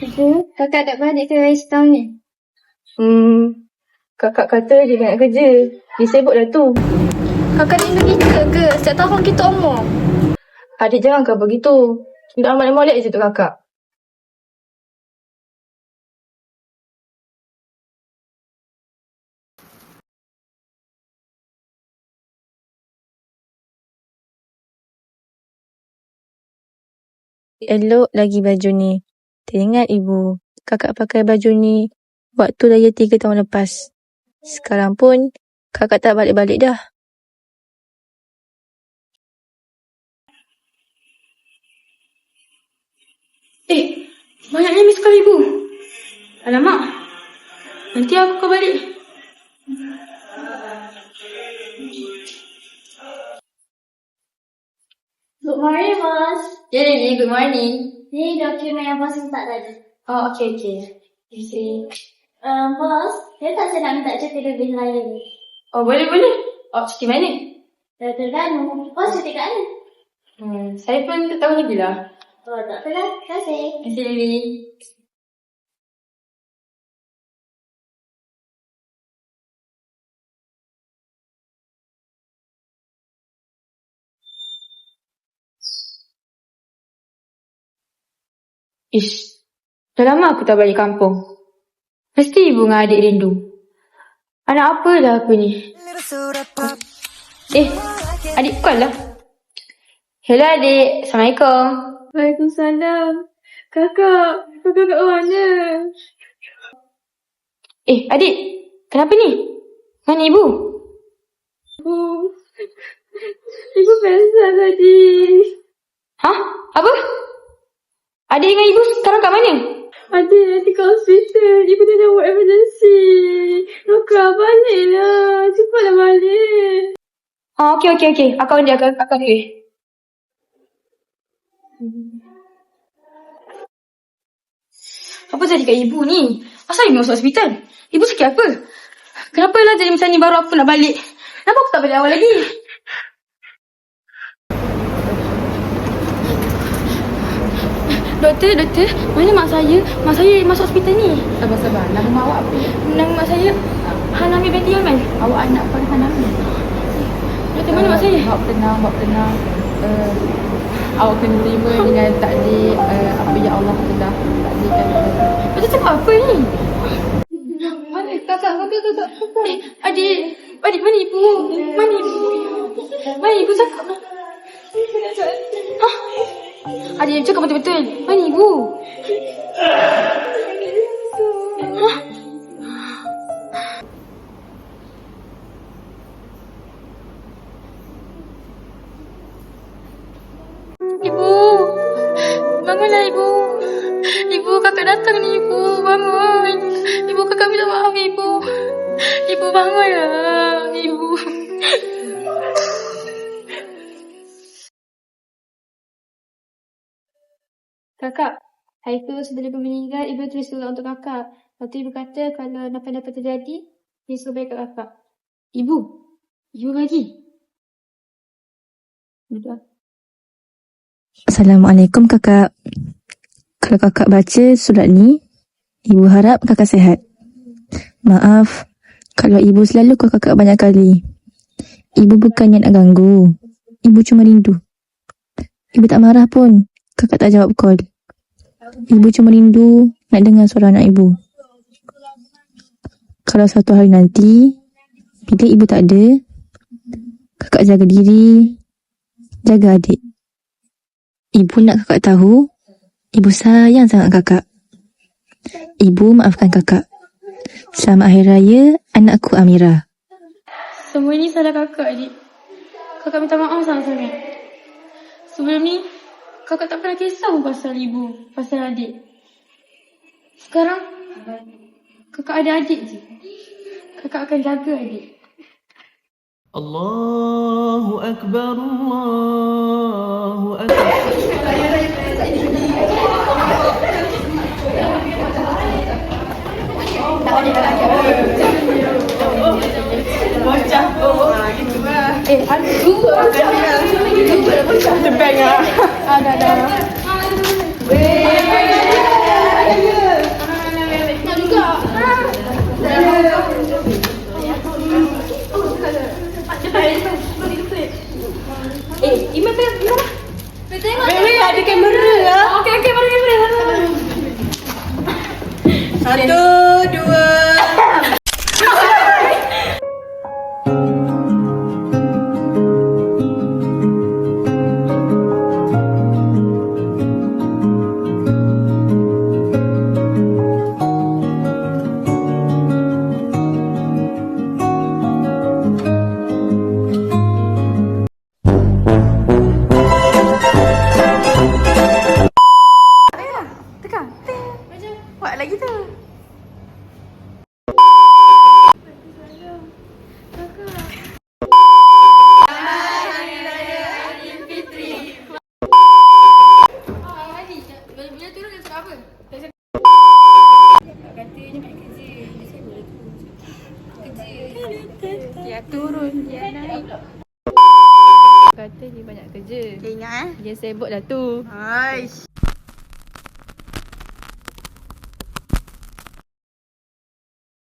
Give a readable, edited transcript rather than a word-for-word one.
Ibu, kakak tak balik ke setahun ni? Kakak kata dia banyak kerja. Dia sibuk dah tu. Kakak rindu kita ke? Setiap tahun kita umur. Adik jangankan begitu. Kita amat molek je tu kakak. Elok lagi baju ni. Teringat ibu, kakak pakai baju ni waktu raya 3 tahun lepas. Sekarang pun kakak tak balik-balik dah. Banyaknya miss call ibu. Alamak. Nanti aku kau balik. Good morning, Bos. Ya, Nini. Good morning. Ni dokumen yang Bos minta tadi. Oh, okey. You see. Bos, dia tak saya nak minta cuti lebih raya ni. Oh, boleh. Oh, cuti mana? Terganu. Bos cuti kat mana? Saya pun tak tahu lagi lah. Oh, tak apalah. Terima kasih. Terima kasih, Lily. Ish, dah lama aku tak balik kampung. Mesti ibu dengan adik rindu. Anak apalah aku ni? Adik call lah. Hello adik, Assalamualaikum. Waalaikumsalam. Kakak kat mana? Adik, kenapa ni? Mana ibu? Ibu pingsan tadi. Hah? Apa? Adik dengan ibu sekarang kat mana? Adik kat hospital. Ibu dah buat emergency. Doktor, baliklah. Cepatlah balik. Okey. Akak on dia. Apa jadi kat ibu ni? Asal ibu masuk hospital? Ibu sakit apa? Kenapa lah jadi macam ni baru aku nak balik? Kenapa aku tak balik awal lagi? Doktor, mana mak saya? Mak saya masuk hospital ni. Sabar. Nama mak awak apa? Nama mak saya Hanami binti Yaman. Awak anak pada Hanami. Doktor, mana mak saya? Awak tenang. Awak kena terima dengan takdir apa yang Allah telah takdirkan. Macam cakap apa ni? Mana kakak? Adik, mana ibu? Mana ibu cakap? Adik cakap betul-betul. Mana ibu? Ibu, bangunlah ibu. Ibu, kakak datang ni ibu. Bangun. Ibu, kakak minta maaf ibu. Ibu, bangunlah. Ibu. Kakak, hari tu sebelum ibu meninggal, ibu tulis surat untuk kakak. Lepas tu ibu kata kalau apa-apa terjadi, dia suruh balik kat kakak. Ibu bagi. Betul. Assalamualaikum kakak. Kalau kakak baca surat ni, ibu harap kakak sihat. Maaf kalau ibu selalu call kakak banyak kali. Ibu bukannya nak ganggu. Ibu cuma rindu. Ibu tak marah pun kakak tak jawab call. Ibu cuma rindu nak dengar suara anak ibu. Kalau suatu hari nanti, bila ibu tak ada, kakak jaga diri, jaga adik. Ibu nak kakak tahu, ibu sayang sangat kakak. Ibu maafkan kakak. Selamat Hari Raya, anakku Amira. Semua ni salah kakak, adik. Kakak minta maaf sangat-sangat. Sebelum ni, kakak tak pernah kisah pasal ibu, pasal adik. Sekarang, kakak ada adik je. Kakak akan jaga adik. Allahu Akbar, Allahu Akbar. Bocah tu, gitu lah. Ada kamera lah. Okey, mari kamera. 1, 2. Buat lagi tu. Dia turun, dia naik. Kata dia banyak kerja. Dia ingat Dia sibuk dah tu. Aish.